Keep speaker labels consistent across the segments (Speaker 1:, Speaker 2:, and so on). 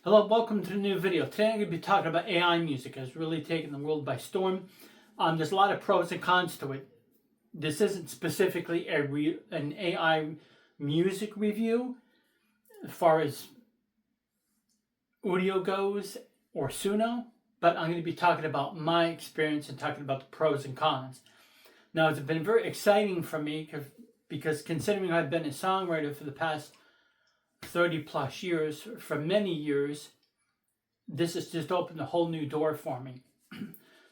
Speaker 1: Hello, welcome to the new video. Today I'm going to be talking about AI music. It's really taken the world by storm. There's a lot of pros and cons to it. This isn't specifically an AI music review as far as audio goes or Suno, but I'm going to be talking about my experience and talking about the pros and cons. Now, it's been very exciting for me because considering I've been a songwriter for the past 30 plus years, for many years, this has just opened a whole new door for me.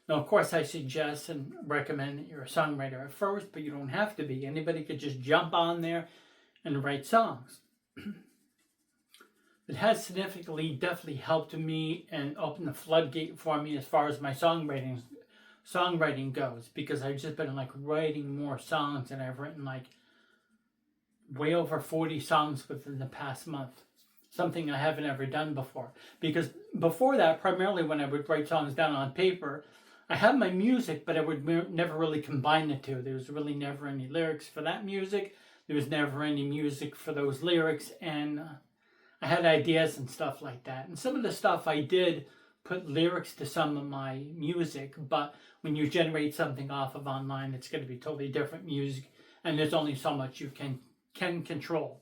Speaker 1: Now, of course, I suggest and recommend that you're a songwriter at first, but you don't have to be. Anybody could just jump on there and write songs. It has definitely helped me and opened the floodgate for me as far as my songwriting goes, because I've just been writing more songs, and I've written way over 40 songs within the past month. Something I haven't ever done before. Because before that, primarily when I would write songs down on paper, I had my music, but I would never really combine the two. There was really never any lyrics for that music. There was never any music for those lyrics. And I had ideas and stuff like that. And some of the stuff I did put lyrics to some of my music, but when you generate something off of online, it's going to be totally different music. And there's only so much you can control.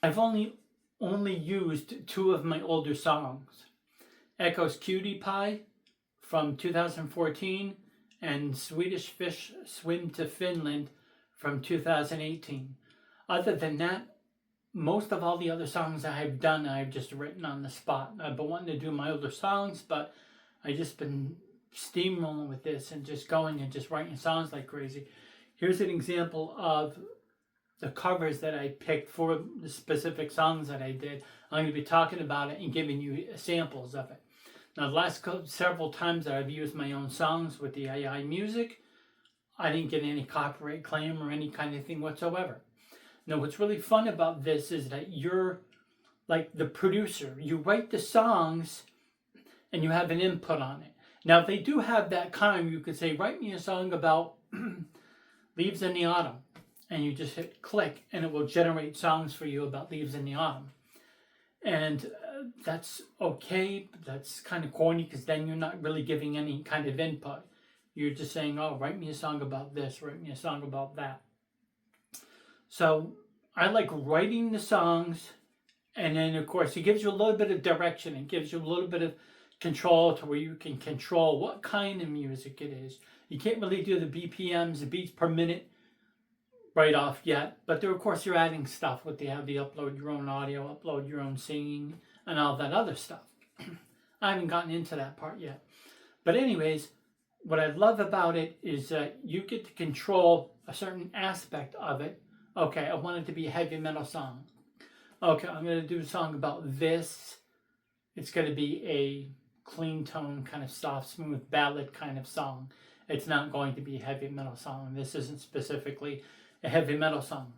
Speaker 1: I've only used two of my older songs, Echo's Cutie Pie from 2014 and Swedish Fish Swim to Finland from 2018. Other than that, most of all the other songs I've done, I've just written on the spot. I've been wanting to do my older songs, but I've just been steamrolling with this and just going and just writing songs like crazy. Here's an example of the covers that I picked for the specific songs that I did. I'm going to be talking about it and giving you samples of it. Now, the last several times that I've used my own songs with the AI music, I didn't get any copyright claim or any kind of thing whatsoever. Now, what's really fun about this is that you're like the producer. You write the songs and you have an input on it. Now, they do have that kind. You could say, write me a song about leaves in the autumn. And you just hit click and it will generate songs for you about leaves in the autumn. And that's okay. That's kind of corny because then you're not really giving any kind of input. You're just saying, oh, write me a song about this, write me a song about that. So I like writing the songs, and then of course it gives you a little bit of direction. It gives you a little bit of control to where you can control what kind of music it is. You can't really do the BPMs, the beats per minute, right off yet, but there, of course, you're adding stuff with the upload your own audio, upload your own singing, and all that other stuff. I haven't gotten into that part yet. But anyways, what I love about it is that you get to control a certain aspect of it. Okay, I want it to be a heavy metal song. Okay, I'm going to do a song about this. It's going to be a clean tone, kind of soft, smooth ballad kind of song. It's not going to be a heavy metal song. This isn't specifically a heavy metal song.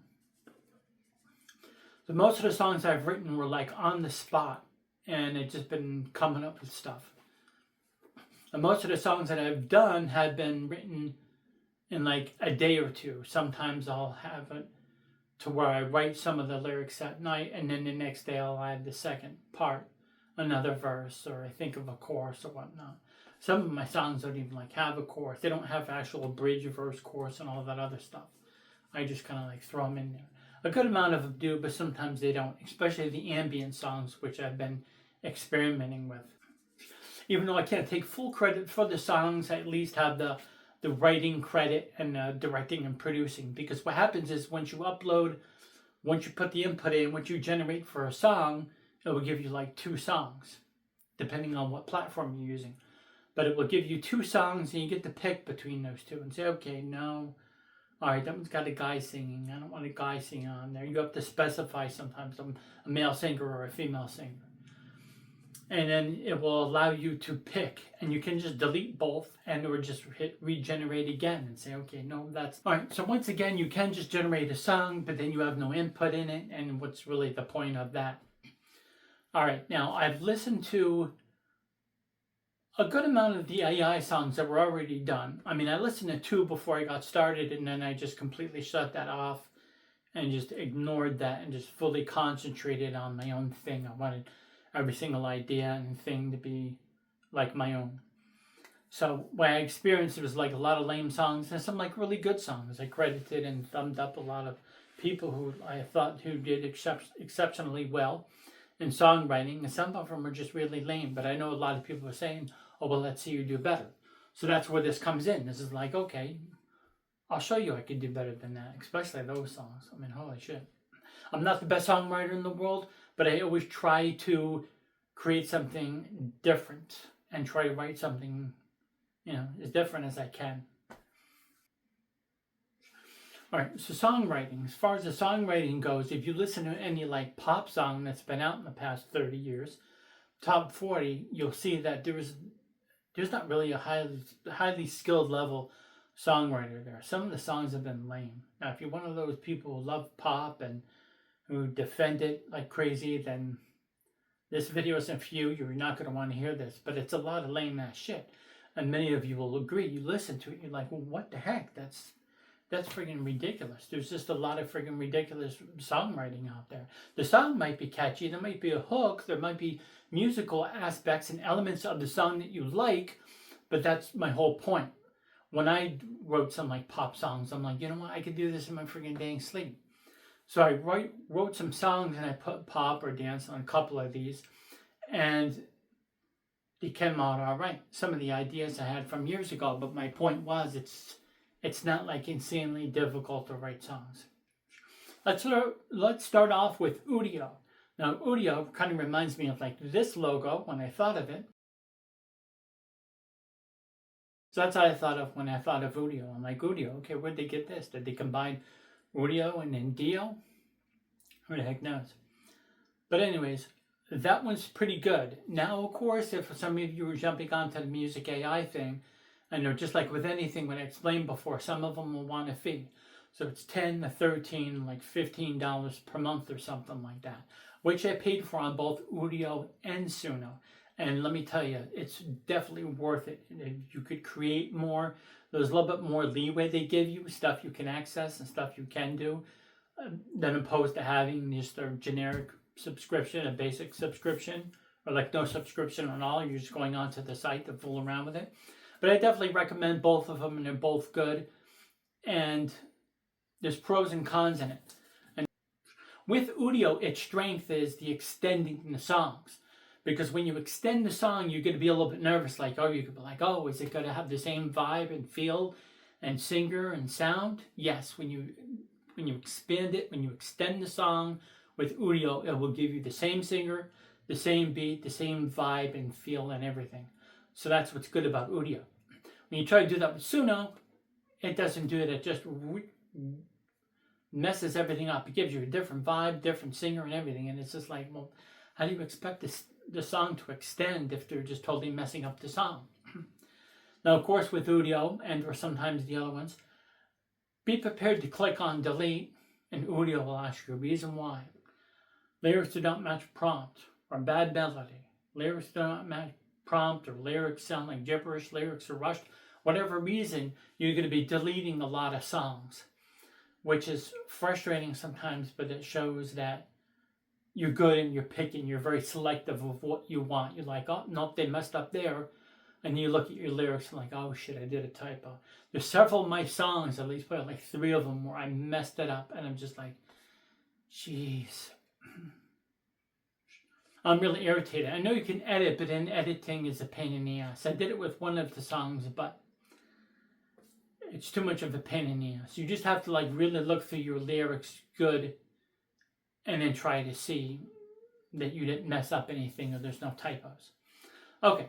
Speaker 1: So most of the songs I've written were on the spot, and it's just been coming up with stuff. And most of the songs that I've done have been written in a day or two. Sometimes I'll have it to where I write some of the lyrics at night, and then the next day I'll add the second part, another verse, or I think of a chorus or whatnot. Some of my songs don't even have a chorus. They don't have actual bridge, verse, chorus, and all that other stuff. I just kind of throw them in there. A good amount of them do, but sometimes they don't, especially the ambient songs, which I've been experimenting with. Even though I can't take full credit for the songs, I at least have the writing credit and directing and producing. Because what happens is once you put the input in, once you generate for a song, it will give you 2 songs, depending on what platform you're using. But it will give you 2 songs, and you get to pick between those 2 and say, okay, no. All right, that one's got a guy singing. I don't want a guy singing on there. You have to specify sometimes a male singer or a female singer. And then it will allow you to pick. And you can just delete both or just hit regenerate again and say, okay, no, that's... All right, so once again, you can just generate a song, but then you have no input in it. And what's really the point of that? All right, now I've listened to a good amount of the AI songs that were already done. I mean, I listened to 2 before I got started, and then I just completely shut that off and just ignored that and just fully concentrated on my own thing. I wanted every single idea and thing to be like my own. So what I experienced was like a lot of lame songs and some like really good songs. I credited and thumbed up a lot of people who I thought who did exceptionally well in songwriting, and some of them were just really lame. But I know a lot of people were saying, "Oh well, let's see you do better." So that's where this comes in. This is like, okay, I'll show you I can do better than that, especially those songs. I mean, holy shit. I'm not the best songwriter in the world, but I always try to create something different and try to write something, as different as I can. All right, so songwriting. As far as the songwriting goes, if you listen to any like pop song that's been out in the past 30 years, top 40, you'll see that there's not really a highly skilled level songwriter there. Some of the songs have been lame. Now, if you're one of those people who love pop and who defend it like crazy, then this video isn't for you. You're not going to want to hear this, but it's a lot of lame ass shit. And many of you will agree. You listen to it, you're like, well, what the heck? That's friggin' ridiculous. There's just a lot of friggin' ridiculous songwriting out there. The song might be catchy. There might be a hook. There might be musical aspects and elements of the song that you like, but that's my whole point. When I wrote some like pop songs, I'm like, you know what? I could do this in my friggin' dang sleep. So I wrote some songs and I put pop or dance on a couple of these, and they came out all right. Some of the ideas I had from years ago, but my point was it's not like insanely difficult to write songs. Let's start off with Udio. Now Udio kind of reminds me of like this logo when I thought of it. So that's what I thought of when I thought of Udio. I'm like, Udio, okay, where'd they get this? Did they combine Udio and then Dio? Who the heck knows? But anyways, that one's pretty good. Now, of course, if some of you were jumping onto the Music AI thing, I know just like with anything, what I explained before, some of them will want a fee. So it's $10 to $13, like $15 per month or something like that, which I paid for on both Udio and Suno. And let me tell you, it's definitely worth it. You could create more. There's a little bit more leeway they give you, stuff you can access and stuff you can do, than opposed to having just a generic subscription, a basic subscription, or like no subscription at all. You're just going onto the site to fool around with it. But I definitely recommend both of them, and they're both good. And there's pros and cons in it. And with Udio, its strength is the extending the songs. Because when you extend the song, you're going to be a little bit nervous. Like, you could be like, is it going to have the same vibe and feel and singer and sound? Yes, when you expand it, when you extend the song with Udio, it will give you the same singer, the same beat, the same vibe and feel and everything. So that's what's good about Udio. When you try to do that with Suno, it doesn't do it. It just messes everything up. It gives you a different vibe, different singer and everything. And it's just like, well, how do you expect the song to extend if they're just totally messing up the song? Now, of course, with Udio and or sometimes the other ones, be prepared to click on delete, and Udio will ask you a reason why. Lyrics do not match prompt, or bad melody. Lyrics do not match prompt, or lyrics sound like gibberish, lyrics are rushed. Whatever reason, you're going to be deleting a lot of songs, which is frustrating sometimes, but it shows that you're good and you're picking, you're very selective of what you want. You're like, oh, nope, they messed up there. And you look at your lyrics and like, oh shit, I did a typo. There's several of my songs, at least like 3 of them, where I messed it up. And I'm just like, jeez. I'm really irritated. I know you can edit, but then editing is a pain in the ass. I did it with one of the songs, but it's too much of a pain in the ass. You just have to like really look through your lyrics good and then try to see that you didn't mess up anything or there's no typos. Okay,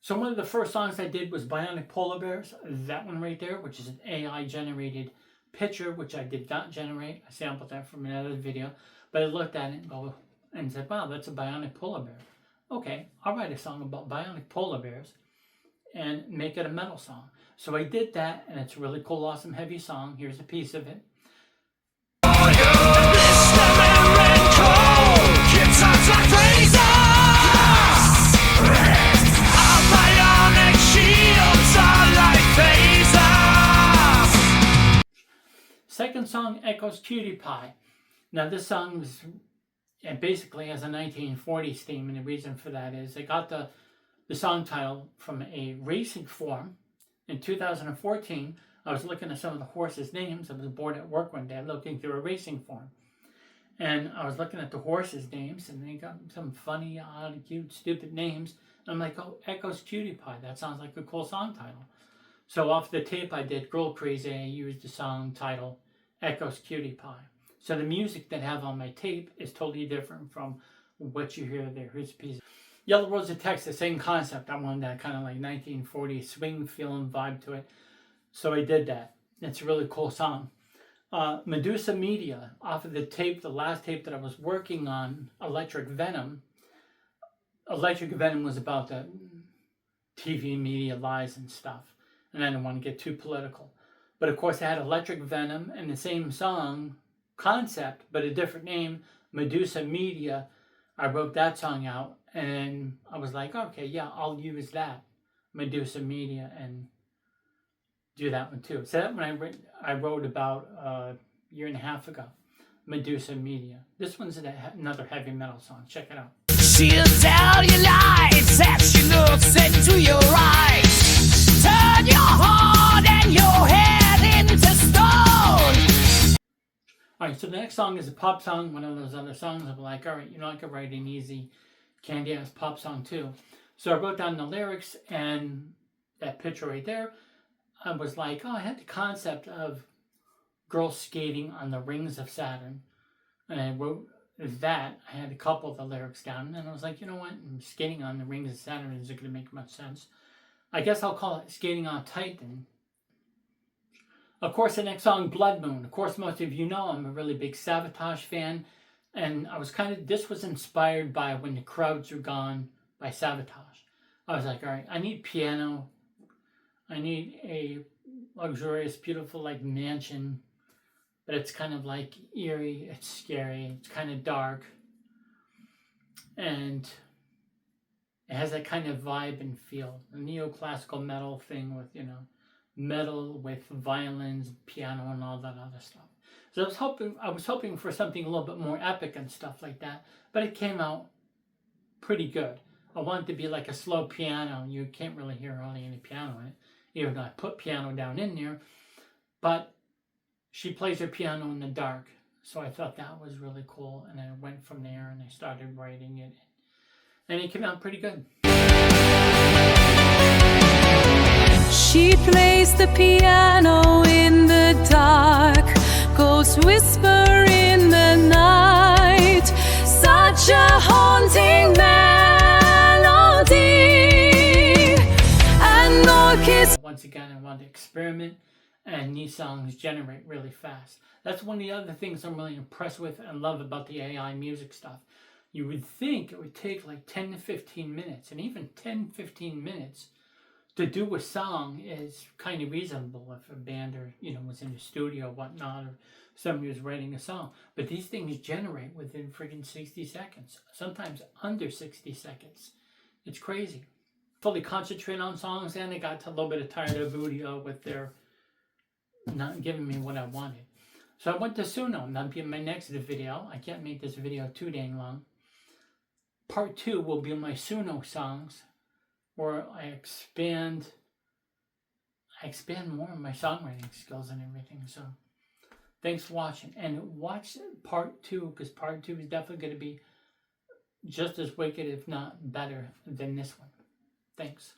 Speaker 1: so one of the first songs I did was Bionic Polar Bears. That one right there, which is an AI-generated picture, which I did not generate. I sampled that from another video. But I looked at it and said, wow, that's a Bionic Polar Bear. Okay, I'll write a song about Bionic Polar Bears and make it a metal song. So I did that, and it's a really cool, awesome, heavy song. Here's a piece of it. Second song, Echo's Cutie Pie. Now this song and basically has a 1940s theme, and the reason for that is they got the song title from a racing forum. In 2014, I was looking at some of the horses' names. I was bored at work one day looking through a racing forum. And I was looking at the horses' names, and they got some funny, odd, cute, stupid names. And I'm like, oh, Echo's Cutie Pie. That sounds like a cool song title. So off the tape I did, Girl Crazy, I used the song title, Echo's Cutie Pie. So the music that I have on my tape is totally different from what you hear there. Here's a piece. Yellow Rose of Texas, same concept. I wanted that kind of like 1940s swing feeling vibe to it. So I did that. It's a really cool song. Medusa Media, off of the tape, the last tape that I was working on, Electric Venom. Electric Venom was about the TV media lies and stuff. And I didn't want to get too political. But of course I had Electric Venom and the same song concept, but a different name, Medusa Media. I wrote that song out. And I was like, okay, yeah, I'll use that, Medusa Media, and do that one too. So that one I wrote about a year and a half ago, Medusa Media. This one's another heavy metal song. Check it out.
Speaker 2: She'll tell you lies as she looks into your eyes. Turn your heart and your head into stone.
Speaker 1: All right, so the next song is a pop song, one of those other songs. I'm like, all right, you know, I could write an easy candy-ass pop song too. So I wrote down the lyrics, and that picture right there, I was like, oh, I had the concept of girls skating on the rings of Saturn. And I wrote that. I had a couple of the lyrics down, and I was like, you know what? Skating on the rings of Saturn isn't going to make much sense. I guess I'll call it Skating on Titan. Of course, the next song, Blood Moon. Of course, most of you know I'm a really big Savatage fan. And I was this was inspired by When the Crowds Are Gone by Savatage. I was like, all right, I need piano. I need a luxurious, beautiful, like mansion. But it's kind of like eerie, it's scary, it's kind of dark. And it has that kind of vibe and feel. A neoclassical metal thing with, you know, metal with violins, piano, and all that other stuff. So I was hoping for something a little bit more epic and stuff like that, but it came out pretty good. I wanted it to be like a slow piano. You can't really hear hardly any piano in it, even though I put piano down in there. But she plays her piano in the dark, so I thought that was really cool. And I went from there and I started writing it, and it came out pretty good.
Speaker 3: She plays the piano in the dark, ghosts whisper in the night, such a haunting melody. And orchids.
Speaker 1: Once again, I wanted to experiment, and these songs generate really fast. That's one of the other things I'm really impressed with and love about the AI music stuff. You would think it would take like 10 to 15 minutes, and even 10-15 minutes to do a song is kind of reasonable if a band or, you know, was in the studio or whatnot, or somebody was writing a song. But these things generate within friggin' 60 seconds, sometimes under 60 seconds. It's crazy. Fully concentrate on songs, and I got a little bit tired of Udio with their not giving me what I wanted. So I went to Suno, and that'll be in my next video. I can't make this video too dang long. Part 2 will be my Suno songs, where I expand more of my songwriting skills and everything. So thanks for watching, and watch part 2, because part 2 is definitely going to be just as wicked, if not better, than this one. Thanks.